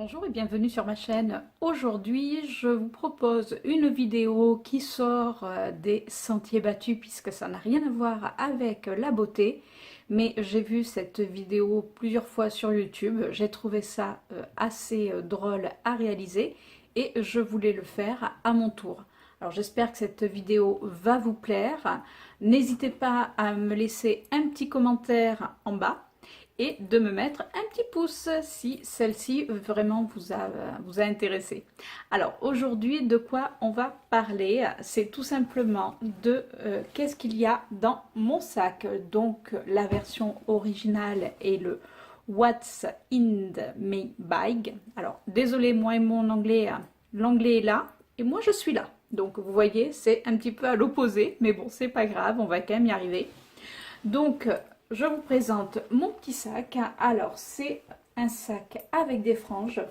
Bonjour et bienvenue sur ma chaîne. Aujourd'hui, je vous propose une vidéo qui sort des sentiers battus puisque ça n'a rien à voir avec la beauté. Mais j'ai vu cette vidéo plusieurs fois sur YouTube. J'ai trouvé ça assez drôle à réaliser et je voulais le faire à mon tour. Alors j'espère que cette vidéo va vous plaire. N'hésitez pas à me laisser un petit commentaire en bas et de me mettre un petit pouce si celle-ci vraiment vous a intéressé. Alors aujourd'hui, de quoi on va parler? C'est tout simplement de qu'est-ce qu'il y a dans mon sac. Donc la version originale est le What's in my bag. Alors désolé, moi et mon anglais, l'anglais est là et moi je suis là. Donc vous voyez, c'est un petit peu à l'opposé, mais bon, c'est pas grave, on va quand même y arriver. Donc je vous présente mon petit sac. Alors c'est un sac avec des franges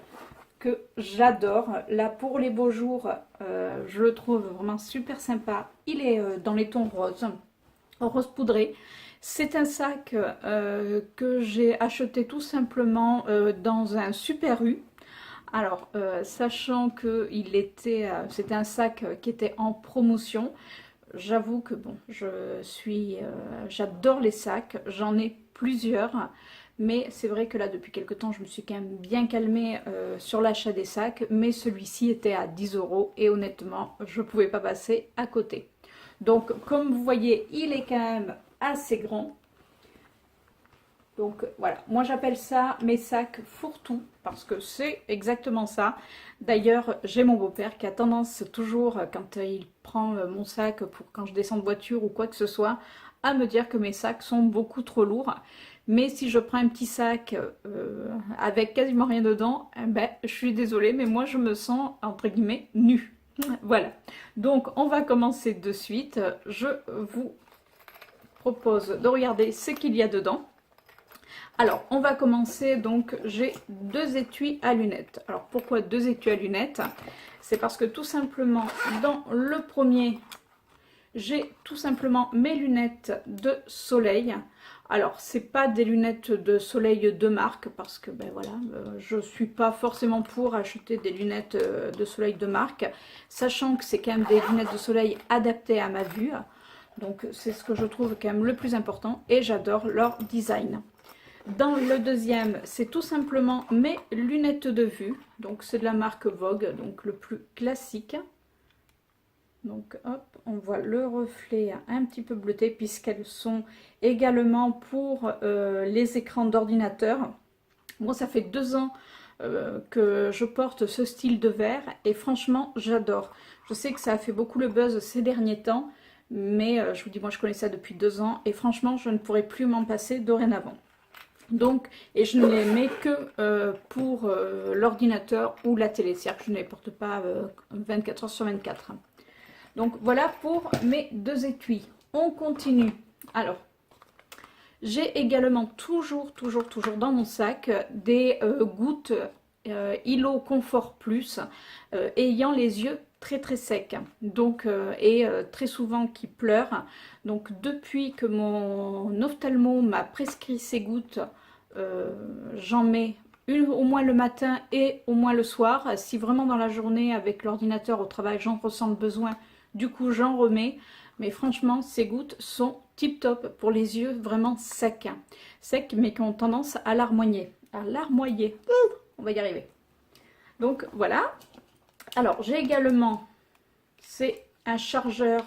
que j'adore. Là pour les beaux jours, je le trouve vraiment super sympa. Il est dans les tons roses, rose poudré. C'est un sac que j'ai acheté tout simplement dans un Super U. Alors, sachant que c'était un sac qui était en promotion, j'avoue que bon, j'adore les sacs, j'en ai plusieurs, mais c'est vrai que là, depuis quelques temps, je me suis quand même bien calmée sur l'achat des sacs, mais celui-ci était à 10 € et honnêtement, je ne pouvais pas passer à côté. Donc, comme vous voyez, il est quand même assez grand. Donc voilà, moi j'appelle ça mes sacs fourre-tout parce que c'est exactement ça. D'ailleurs, j'ai mon beau-père qui a tendance toujours, quand il prend mon sac pour quand je descends de voiture ou quoi que ce soit, à me dire que mes sacs sont beaucoup trop lourds. Mais si je prends un petit sac avec quasiment rien dedans, eh ben, je suis désolée, mais moi je me sens entre guillemets nue. Voilà, donc on va commencer de suite. Je vous propose de regarder ce qu'il y a dedans. Alors, on va commencer, donc j'ai deux étuis à lunettes. Alors, pourquoi deux étuis à lunettes? C'est parce que tout simplement, dans le premier, j'ai tout simplement mes lunettes de soleil. Alors, c'est pas des lunettes de soleil de marque, parce que, ben voilà, je suis pas forcément pour acheter des lunettes de soleil de marque, sachant que c'est quand même des lunettes de soleil adaptées à ma vue. Donc, c'est ce que je trouve quand même le plus important, et j'adore leur design. Dans le deuxième, c'est tout simplement mes lunettes de vue. Donc c'est de la marque Vogue, donc le plus classique. Donc hop, on voit le reflet un petit peu bleuté puisqu'elles sont également pour les écrans d'ordinateur. Moi, ça fait 2 ans que je porte ce style de verre et franchement, j'adore. Je sais que ça a fait beaucoup le buzz ces derniers temps, mais je vous dis, moi je connais ça depuis 2 ans et franchement, je ne pourrais plus m'en passer dorénavant. Donc, et je ne les mets que pour l'ordinateur ou la télé, c'est-à-dire que je ne les porte pas 24 heures sur 24. Donc voilà pour mes deux étuis. On continue. Alors, j'ai également toujours dans mon sac des gouttes Hilo Confort Plus ayant les yeux très secs, donc très souvent qui pleurent. Donc depuis que mon ophtalmo m'a prescrit ces gouttes, j'en mets une au moins le matin et au moins le soir. Si vraiment dans la journée avec l'ordinateur au travail j'en ressens le besoin, du coup j'en remets. Mais franchement, ces gouttes sont tip top pour les yeux vraiment secs. Secs mais qui ont tendance à larmoyer. On va y arriver. Donc voilà. Alors j'ai également, c'est un chargeur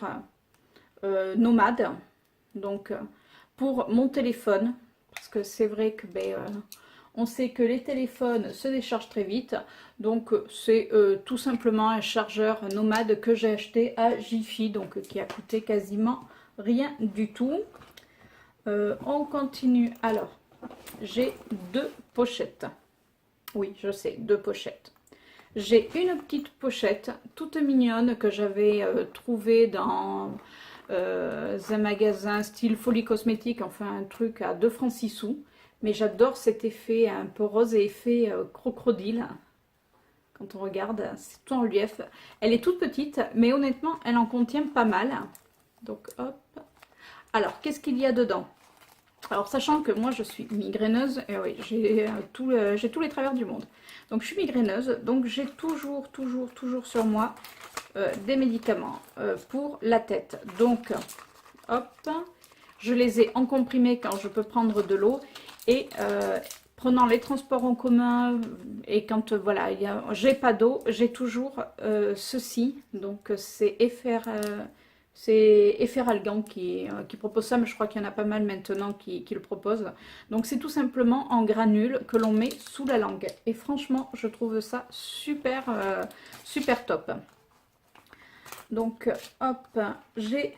nomade. Donc pour mon téléphone. Parce que c'est vrai que on sait que les téléphones se déchargent très vite. Donc c'est tout simplement un chargeur nomade que j'ai acheté à Jiffy. Donc qui a coûté quasiment rien du tout. On continue. Alors, j'ai deux pochettes. Oui, je sais, deux pochettes. J'ai une petite pochette toute mignonne que j'avais trouvée dans un magasin style Folie Cosmétique, enfin un truc à 2 francs 6 sous. Mais j'adore cet effet un peu rose et effet crocodile. Quand on regarde, c'est tout en relief. Elle est toute petite, mais honnêtement, elle en contient pas mal. Donc hop. Alors, qu'est-ce qu'il y a dedans? Alors, sachant que moi, je suis migraineuse, et oui, j'ai tous les travers du monde. Donc, je suis migraineuse, donc j'ai toujours sur moi des médicaments pour la tête. Donc, hop, je les ai en comprimé quand je peux prendre de l'eau. Et prenant les transports en commun, et quand voilà, j'ai pas d'eau, j'ai toujours ceci. Donc, c'est Efferalgan qui propose ça, mais je crois qu'il y en a pas mal maintenant qui le proposent. Donc c'est tout simplement en granules que l'on met sous la langue. Et franchement, je trouve ça super, super top. Donc hop, j'ai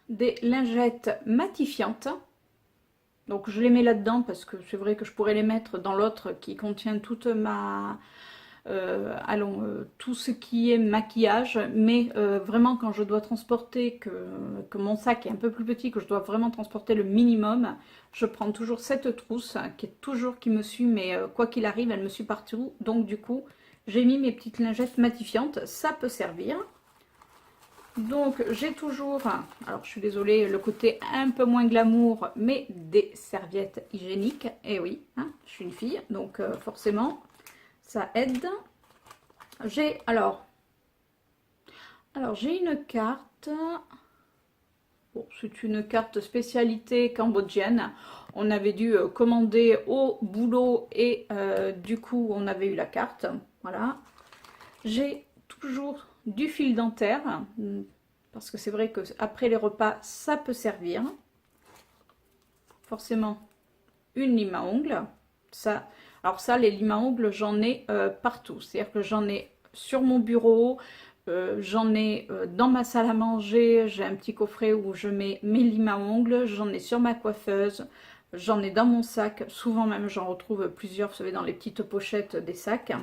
des lingettes matifiantes. Donc je les mets là-dedans parce que c'est vrai que je pourrais les mettre dans l'autre qui contient toute ma... tout ce qui est maquillage, mais vraiment quand je dois transporter, que mon sac est un peu plus petit, que je dois vraiment transporter le minimum, je prends toujours cette trousse qui me suit, mais quoi qu'il arrive, elle me suit partout. Donc du coup, j'ai mis mes petites lingettes matifiantes, ça peut servir. Donc j'ai toujours, alors je suis désolée, le côté un peu moins glamour, mais des serviettes hygiéniques. Et oui, hein, je suis une fille, donc forcément ça aide. J'ai j'ai une carte. Bon, c'est une carte spécialité cambodgienne. On avait dû commander au boulot et du coup on avait eu la carte. Voilà. J'ai toujours du fil dentaire parce que c'est vrai que après les repas ça peut servir. Forcément une lime à ongles. Ça, alors ça, les limes à ongles, j'en ai partout. C'est-à-dire que j'en ai sur mon bureau, j'en ai dans ma salle à manger, j'ai un petit coffret où je mets mes limes à ongles, j'en ai sur ma coiffeuse, j'en ai dans mon sac, souvent même j'en retrouve plusieurs, vous savez, dans les petites pochettes des sacs.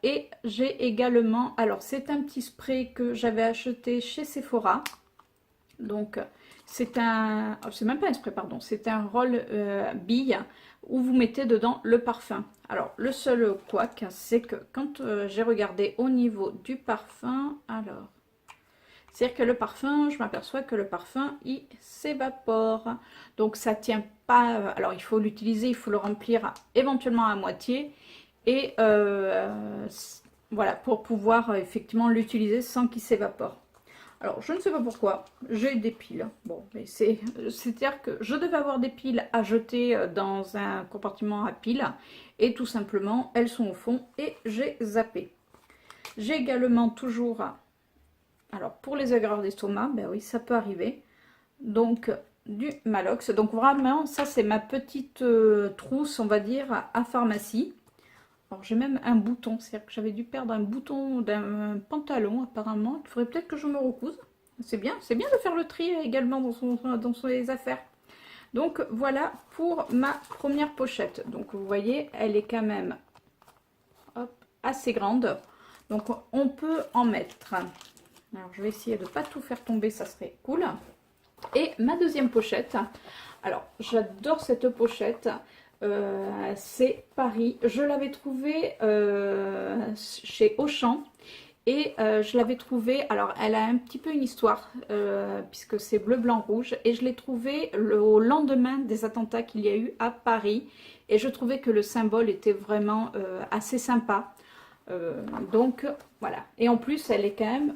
Et j'ai également, alors c'est un petit spray que j'avais acheté chez Sephora, donc c'est même pas un spray, pardon, c'est un roll bille où vous mettez dedans le parfum. Alors le seul couac, c'est que quand j'ai regardé au niveau du parfum, alors c'est-à-dire que le parfum, je m'aperçois que le parfum il s'évapore, donc ça tient pas. Alors il faut l'utiliser, il faut le remplir éventuellement à moitié et voilà, pour pouvoir effectivement l'utiliser sans qu'il s'évapore. Alors, je ne sais pas pourquoi, j'ai des piles. Bon, mais c'est-à-dire que je devais avoir des piles à jeter dans un compartiment à piles. Et tout simplement, elles sont au fond et j'ai zappé. J'ai également toujours... Alors, pour les aigreurs d'estomac, ben oui, ça peut arriver. Donc, du Malox. Donc, vraiment, ça, c'est ma petite trousse, on va dire, à pharmacie. Alors j'ai même un bouton, c'est-à-dire que j'avais dû perdre un bouton d'un pantalon apparemment. Il faudrait peut-être que je me recouse. C'est bien de faire le tri également dans ses affaires. Donc voilà pour ma première pochette. Donc vous voyez, elle est quand même hop, assez grande. Donc on peut en mettre. Alors je vais essayer de ne pas tout faire tomber, ça serait cool. Et ma deuxième pochette. Alors j'adore cette pochette. C'est Paris. Je l'avais trouvée chez Auchan et je l'avais trouvée, alors elle a un petit peu une histoire puisque c'est bleu, blanc, rouge et je l'ai trouvée au lendemain des attentats qu'il y a eu à Paris et je trouvais que le symbole était vraiment assez sympa. Donc voilà, et en plus elle est quand même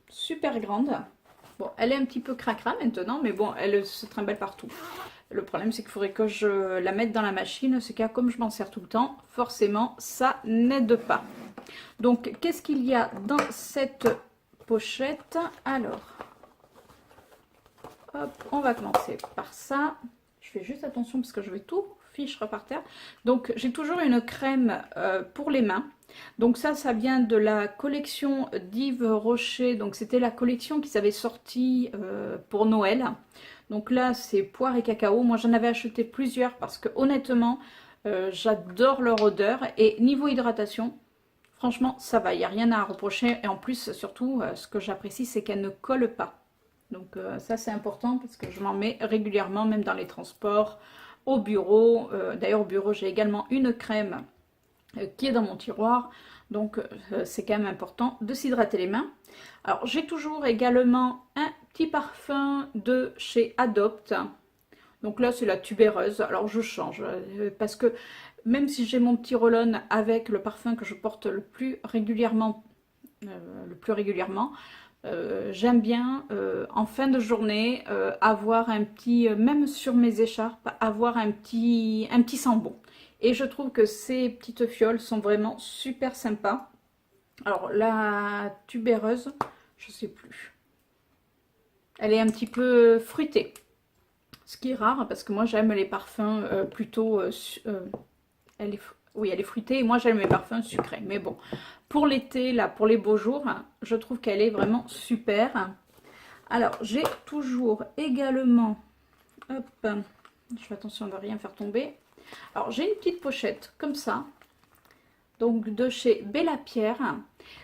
super grande. Bon, elle est un petit peu cracra maintenant, mais bon, elle se trimballe partout. Le problème, c'est qu'il faudrait que je la mette dans la machine. C'est qu'à comme je m'en sers tout le temps, forcément, ça n'aide pas. Donc, qu'est-ce qu'il y a dans cette pochette? Alors, hop, on va commencer par ça. Je fais juste attention parce que je vais tout fichre par terre. Donc, j'ai toujours une crème pour les mains. Donc ça vient de la collection d'Yves Rocher. Donc c'était la collection qu'ils avaient sortie pour Noël. Donc là c'est poire et cacao. Moi j'en avais acheté plusieurs parce que honnêtement j'adore leur odeur. Et niveau hydratation, franchement ça va, il n'y a rien à reprocher. Et en plus surtout ce que j'apprécie c'est qu'elle ne colle pas. Donc ça c'est important parce que je m'en mets régulièrement même dans les transports, au bureau. D'ailleurs au bureau j'ai également une crème qui est dans mon tiroir, donc c'est quand même important de s'hydrater les mains. Alors j'ai toujours également un petit parfum de chez Adopt, Donc là, c'est la tubéreuse. Alors, je change parce que même si j'ai mon petit roll-on avec le parfum que je porte le plus régulièrement, j'aime bien en fin de journée avoir un petit, même sur mes écharpes, avoir un petit sambon. Et je trouve que ces petites fioles sont vraiment super sympas. Alors, la tubéreuse, je sais plus. Elle est un petit peu fruitée. Ce qui est rare parce que moi j'aime les parfums plutôt... oui, elle est fruitée et moi j'aime les parfums sucrés. Mais bon, pour l'été, là, pour les beaux jours, je trouve qu'elle est vraiment super. Alors, j'ai toujours également... Hop, je fais attention de ne rien faire tomber. Alors, j'ai une petite pochette comme ça. Donc, de chez Bella Pierre.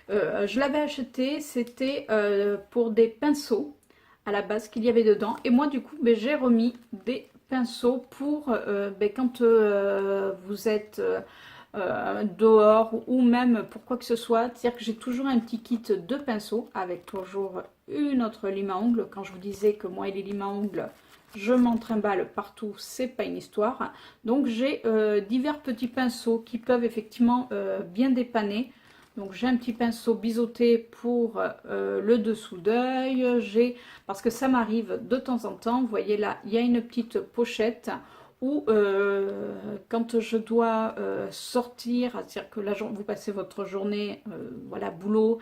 Je l'avais acheté, c'était pour des pinceaux à la base qu'il y avait dedans. Et moi, du coup, ben, j'ai remis des pinceaux pour ben, quand vous êtes dehors ou même pour quoi que ce soit. C'est-à-dire que j'ai toujours un petit kit de pinceaux avec toujours une autre lime à ongles. Quand je vous disais que moi et les limes à ongles, je m'en trimballe partout, c'est pas une histoire. Donc j'ai divers petits pinceaux qui peuvent effectivement bien dépanner. Donc j'ai un petit pinceau biseauté pour le dessous d'œil. Parce que ça m'arrive de temps en temps, vous voyez là, il y a une petite pochette où quand je dois sortir, c'est-à-dire que là vous passez votre journée, voilà, boulot,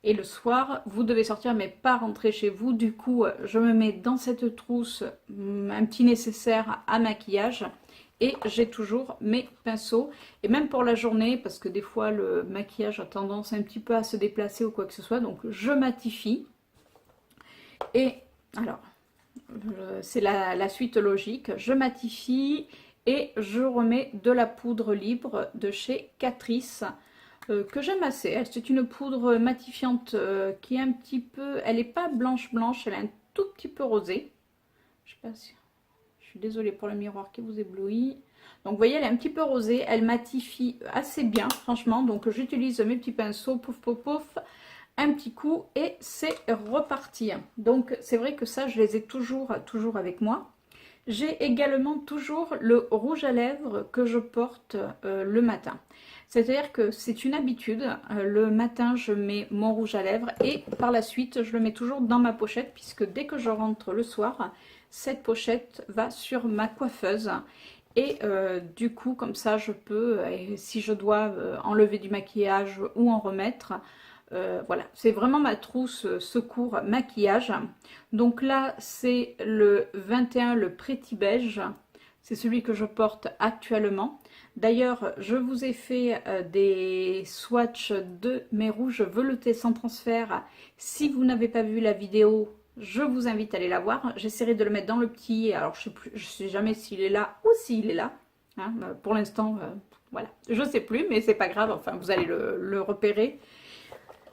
et le soir, vous devez sortir mais pas rentrer chez vous. Du coup, je me mets dans cette trousse un petit nécessaire à maquillage. Et j'ai toujours mes pinceaux. Et même pour la journée, parce que des fois le maquillage a tendance un petit peu à se déplacer ou quoi que ce soit. Donc je matifie. Et alors, c'est la suite logique. Je matifie et je remets de la poudre libre de chez Catrice. Que j'aime assez. C'est une poudre matifiante qui est un petit peu... Elle n'est pas blanche, elle est un tout petit peu rosée. Je sais pas si... Je suis désolée pour le miroir qui vous éblouit. Donc vous voyez, elle est un petit peu rosée. Elle matifie assez bien, franchement. Donc j'utilise mes petits pinceaux, pouf, pouf, pouf, un petit coup et c'est reparti. Donc c'est vrai que ça, je les ai toujours avec moi. J'ai également toujours le rouge à lèvres que je porte le matin. C'est-à-dire que c'est une habitude. Le matin, je mets mon rouge à lèvres et par la suite, je le mets toujours dans ma pochette puisque dès que je rentre le soir, cette pochette va sur ma coiffeuse. Et du coup, comme ça, je peux, si je dois enlever du maquillage ou en remettre, voilà, c'est vraiment ma trousse secours maquillage. Donc là, c'est le 21, le Pretty Beige. C'est celui que je porte actuellement. D'ailleurs, je vous ai fait des swatchs de mes rouges veloutés sans transfert. Si vous n'avez pas vu la vidéo, je vous invite à aller la voir. J'essaierai de le mettre dans le petit. Alors, je sais jamais s'il est là ou s'il est là. Hein, pour l'instant, voilà, je sais plus, mais c'est pas grave. Enfin, vous allez le repérer.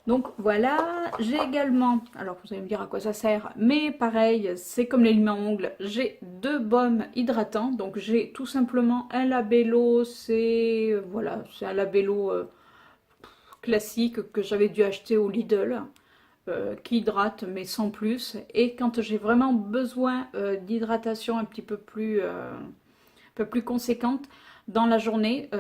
Donc voilà, j'ai également, alors vous allez me dire à quoi ça sert, mais pareil, c'est comme les limes à ongles, j'ai 2 baumes hydratants. Donc j'ai tout simplement un labello, c'est voilà, c'est un labello classique que j'avais dû acheter au Lidl, qui hydrate mais sans plus. Et quand j'ai vraiment besoin d'hydratation un petit peu plus conséquente dans la journée,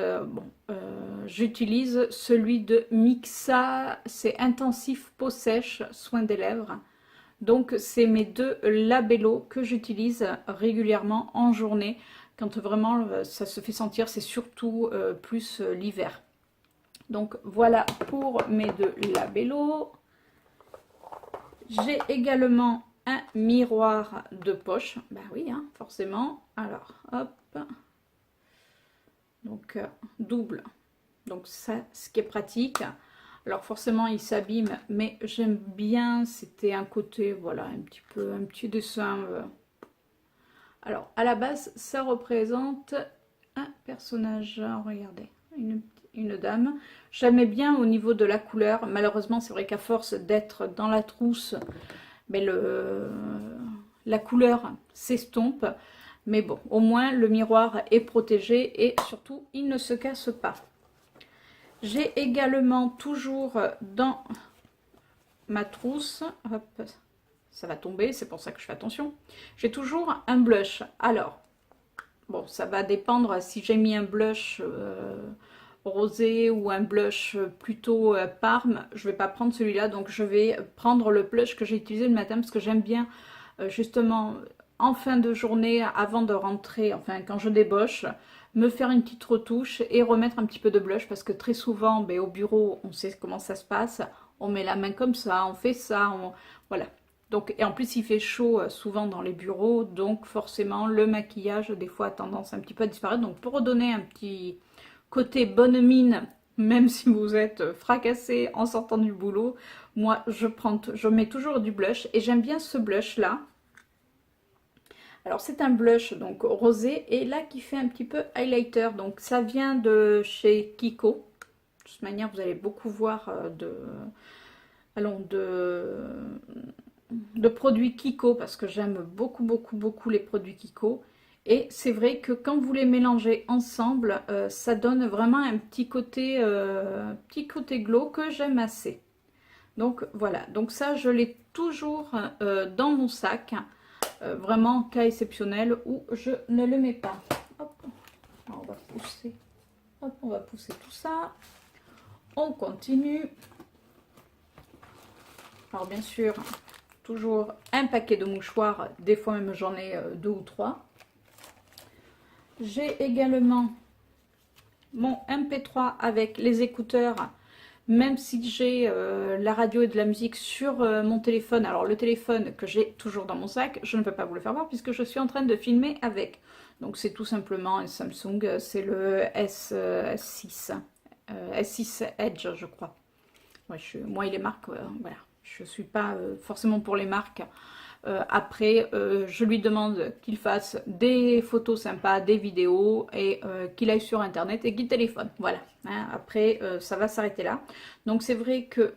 j'utilise celui de Mixa, c'est intensif peau sèche, soin des lèvres. Donc c'est mes 2 labellos que j'utilise régulièrement en journée. Quand vraiment ça se fait sentir, c'est surtout plus l'hiver. Donc voilà pour mes 2 labellos. J'ai également un miroir de poche. Bah oui, hein, forcément. Alors, hop. Donc double. Donc ça, ce qui est pratique. Alors forcément, il s'abîme, mais j'aime bien. C'était un côté, voilà, un petit dessin. Alors, à la base, ça représente un personnage. Regardez, une dame. J'aimais bien au niveau de la couleur. Malheureusement, c'est vrai qu'à force d'être dans la trousse, mais la couleur s'estompe. Mais bon, au moins le miroir est protégé et surtout, il ne se casse pas. J'ai également toujours dans ma trousse, hop, ça va tomber, c'est pour ça que je fais attention. J'ai toujours un blush. Alors, bon, ça va dépendre si j'ai mis un blush rosé ou un blush plutôt parme, je vais pas prendre celui-là, donc je vais prendre le blush que j'ai utilisé le matin parce que j'aime bien justement en fin de journée avant de rentrer, enfin quand je débauche, me faire une petite retouche et remettre un petit peu de blush parce que très souvent ben, au bureau on sait comment ça se passe, on met la main comme ça, on fait ça, voilà. Donc, et en plus il fait chaud souvent dans les bureaux, donc forcément le maquillage des fois a tendance un petit peu à disparaître, donc pour redonner un petit côté bonne mine, même si vous êtes fracassé en sortant du boulot, moi je mets toujours du blush et j'aime bien ce blush là. Alors c'est un blush donc rosé et là qui fait un petit peu highlighter, donc ça vient de chez Kiko. De toute manière vous allez beaucoup voir de produits Kiko parce que j'aime beaucoup les produits Kiko. Et c'est vrai que quand vous les mélangez ensemble, ça donne vraiment un petit côté glow que j'aime assez. Donc voilà, donc ça je l'ai toujours dans mon sac. Vraiment cas exceptionnel où je ne le mets pas. Hop. Alors, on va pousser. Hop, on va pousser tout ça. On continue. Alors bien sûr, toujours un paquet de mouchoirs. Des fois même j'en ai 2 ou 3. J'ai également mon MP3 avec les écouteurs. Même si j'ai la radio et de la musique sur mon téléphone, alors le téléphone que j'ai toujours dans mon sac, je ne peux pas vous le faire voir puisque je suis en train de filmer avec. Donc c'est tout simplement un Samsung, c'est le S6, S6 Edge je crois. Ouais, moi et les marques, voilà, je ne suis pas forcément pour les marques. Après, je lui demande qu'il fasse des photos sympas, des vidéos et qu'il aille sur internet et qu'il téléphone. Voilà. Hein, après, ça va s'arrêter là. Donc c'est vrai que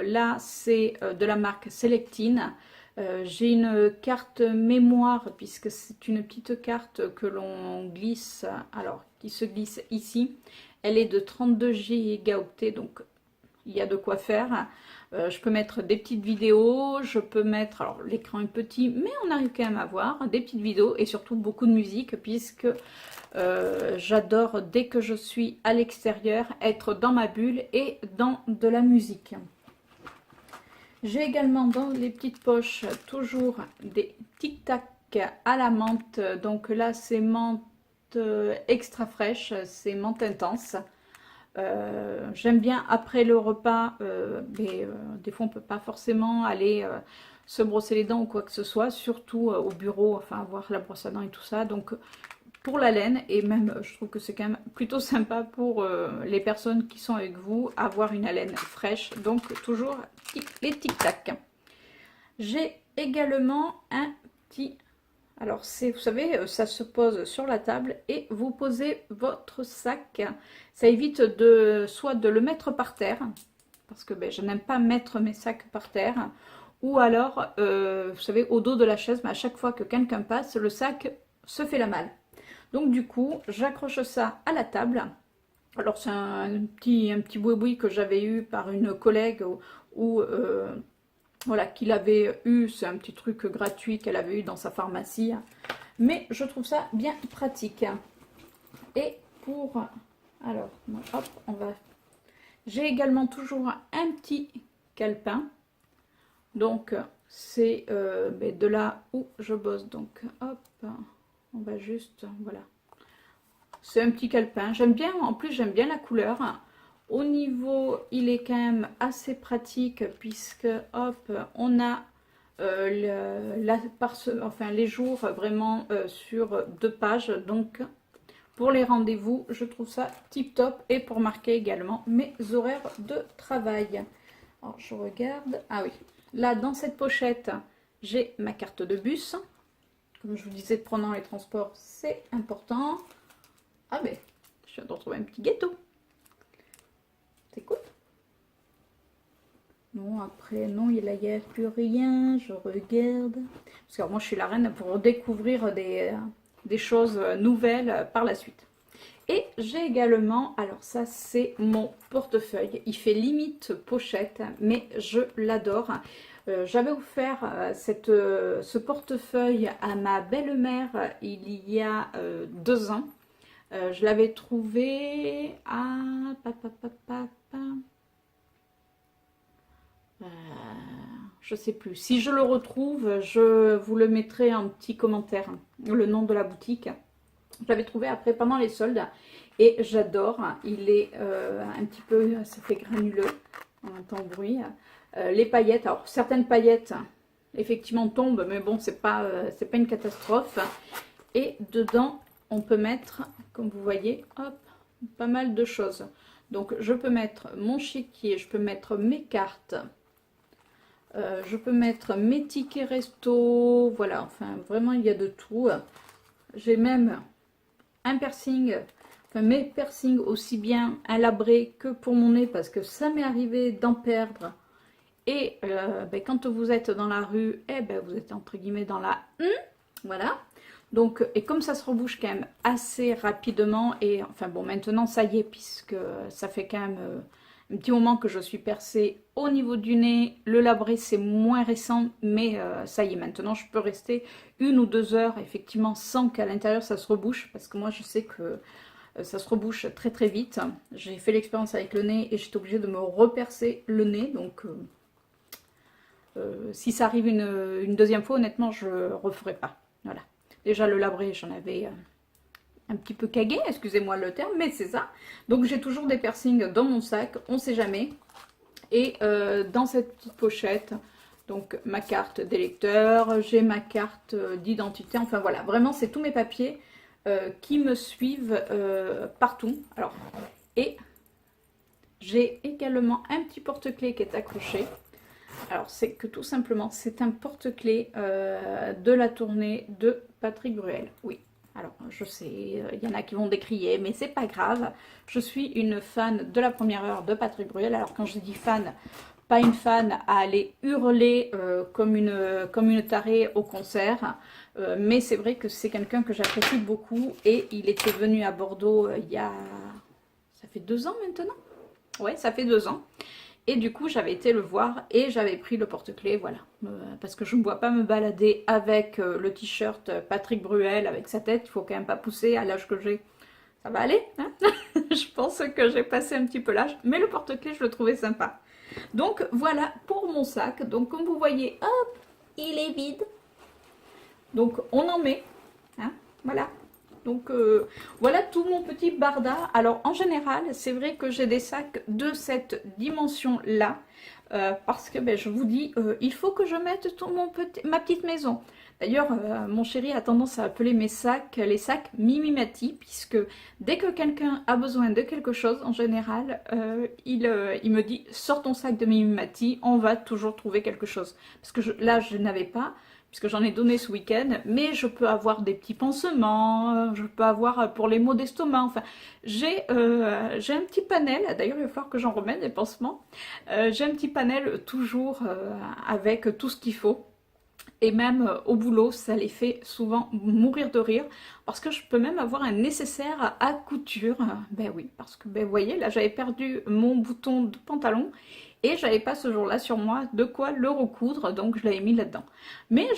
là, c'est de la marque Selectine. J'ai une carte mémoire puisque c'est une petite carte que l'on glisse, alors qui se glisse ici. Elle est de 32 gigaoctets, donc il y a de quoi faire. Je peux mettre des petites vidéos, je peux mettre, alors l'écran est petit, mais on arrive quand même à voir des petites vidéos et surtout beaucoup de musique puisque j'adore dès que je suis à l'extérieur être dans ma bulle et dans de la musique. J'ai également dans les petites poches toujours des Tic Tac à la menthe, donc là c'est menthe extra fraîche, c'est menthe intense. J'aime bien après le repas, mais des fois on peut pas forcément aller se brosser les dents ou quoi que ce soit, surtout au bureau, enfin avoir la brosse à dents et tout ça. Donc pour la laine, et même je trouve que c'est quand même plutôt sympa pour les personnes qui sont avec vous, avoir une haleine fraîche. Donc toujours les Tic Tac. J'ai également un petit... Alors, vous savez, ça se pose sur la table et vous posez votre sac. Ça évite soit de le mettre par terre, parce que ben, je n'aime pas mettre mes sacs par terre, ou alors, vous savez, au dos de la chaise, mais à chaque fois que quelqu'un passe, le sac se fait la malle. Donc du coup, j'accroche ça à la table. Alors, c'est un petit boui-boui que j'avais eu par une collègue ou voilà, qu'il avait eu, c'est un petit truc gratuit qu'elle avait eu dans sa pharmacie. Mais je trouve ça bien pratique. Et pour... Alors, hop, on va... J'ai également toujours un petit calepin. Donc, c'est de là où je bosse. Donc, hop, on va juste... Voilà. C'est un petit calepin. J'aime bien, en plus, j'aime bien la couleur. Au niveau, il est quand même assez pratique puisque, hop, on a les jours vraiment sur 2 pages. Donc, pour les rendez-vous, je trouve ça tip top et pour marquer également mes horaires de travail. Alors, je regarde. Ah oui, là, dans cette pochette, j'ai ma carte de bus. Comme je vous disais, pendant les transports, c'est important. Ah ben, je viens de retrouver un petit gâteau. Écoute. Non, après, non, il n'y a plus rien. Je regarde. Parce que moi, je suis la reine pour découvrir des choses nouvelles par la suite. Et j'ai également, alors ça, c'est mon portefeuille. Il fait limite pochette, mais je l'adore. J'avais offert ce portefeuille à ma belle-mère il y a 2 ans. Je l'avais trouvé à... je sais plus. Si je le retrouve, je vous le mettrai en petit commentaire, le nom de la boutique. Je l'avais trouvé après pendant les soldes et j'adore. Il est un petit peu, ça fait granuleux, on entend le bruit. Les paillettes, alors certaines paillettes effectivement tombent, mais bon, c'est pas une catastrophe. Et dedans, on peut mettre, comme vous voyez, hop, pas mal de choses. Donc je peux mettre mon chéquier, je peux mettre mes cartes, je peux mettre mes tickets resto, voilà, enfin vraiment il y a de tout. J'ai même un piercing, enfin mes piercings aussi bien un labré que pour mon nez, parce que ça m'est arrivé d'en perdre. Et ben, quand vous êtes dans la rue, eh ben, vous êtes entre guillemets dans la voilà. Donc, et comme ça se rebouche quand même assez rapidement, et enfin bon, maintenant ça y est, puisque ça fait quand même un petit moment que je suis percée au niveau du nez. Le labré c'est moins récent, mais ça y est, maintenant je peux rester 1 ou 2 heures effectivement sans qu'à l'intérieur ça se rebouche, parce que moi je sais que ça se rebouche très très vite. J'ai fait l'expérience avec le nez et j'étais obligée de me repercer le nez, donc si ça arrive une deuxième fois, honnêtement je referai pas, voilà. Déjà le labré, j'en avais un petit peu cagué, excusez-moi le terme, mais c'est ça. Donc j'ai toujours des piercings dans mon sac, on sait jamais. Et dans cette petite pochette, donc ma carte d'électeur, j'ai ma carte d'identité, enfin voilà, vraiment c'est tous mes papiers qui me suivent partout. Alors, et j'ai également un petit porte-clés qui est accroché. Alors c'est que tout simplement c'est un porte-clés de la tournée de Patrick Bruel. Oui, alors je sais, il y en a qui vont décrier, mais c'est pas grave. Je suis une fan de la première heure de Patrick Bruel. Alors quand je dis fan, pas une fan à aller hurler comme une tarée au concert, mais c'est vrai que c'est quelqu'un que j'apprécie beaucoup et il était venu à Bordeaux il y a... ça fait 2 ans maintenant? Ouais, ça fait 2 ans. Et du coup, j'avais été le voir et j'avais pris le porte-clés, voilà. Parce que je ne vois pas me balader avec le t-shirt Patrick Bruel, avec sa tête. Il faut quand même pas pousser à l'âge que j'ai. Ça va aller, hein? Je pense que j'ai passé un petit peu l'âge. Mais le porte-clés, je le trouvais sympa. Donc, voilà pour mon sac. Donc, comme vous voyez, hop, il est vide. Donc, on en met, hein, voilà. Donc voilà tout mon petit barda. Alors en général, c'est vrai que j'ai des sacs de cette dimension-là. Parce que ben, je vous dis, il faut que je mette tout ma petite maison. D'ailleurs, mon chéri a tendance à appeler mes sacs les sacs Mimimati, puisque dès que quelqu'un a besoin de quelque chose, en général, il me dit « Sors ton sac de Mimimati, on va toujours trouver quelque chose. » Parce que là, je n'avais pas, puisque j'en ai donné ce week-end, mais je peux avoir des petits pansements, je peux avoir pour les maux d'estomac, enfin, j'ai un petit panel, d'ailleurs il va falloir que j'en remette des pansements, j'ai un petit panel toujours avec tout ce qu'il faut, et même au boulot, ça les fait souvent mourir de rire, parce que je peux même avoir un nécessaire à couture, ben oui, parce que, ben vous voyez, là j'avais perdu mon bouton de pantalon, et j'avais pas ce jour-là sur moi de quoi le recoudre, donc je l'avais mis là-dedans. Mais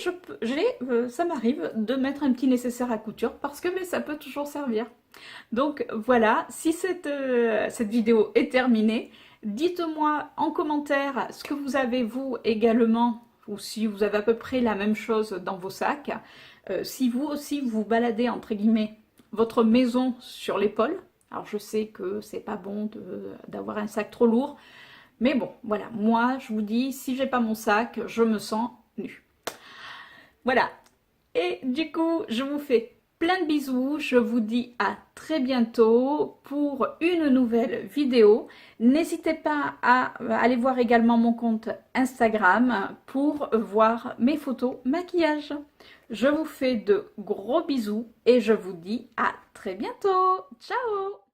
ça m'arrive de mettre un petit nécessaire à couture parce que mais ça peut toujours servir. Donc voilà, si cette vidéo est terminée, dites-moi en commentaire ce que vous avez vous également, ou si vous avez à peu près la même chose dans vos sacs. Si vous aussi vous baladez entre guillemets votre maison sur l'épaule. Alors je sais que c'est pas bon d'avoir un sac trop lourd. Mais bon, voilà, moi, je vous dis, si j'ai pas mon sac, je me sens nue. Voilà. Et du coup, je vous fais plein de bisous. Je vous dis à très bientôt pour une nouvelle vidéo. N'hésitez pas à aller voir également mon compte Instagram pour voir mes photos maquillage. Je vous fais de gros bisous et je vous dis à très bientôt. Ciao!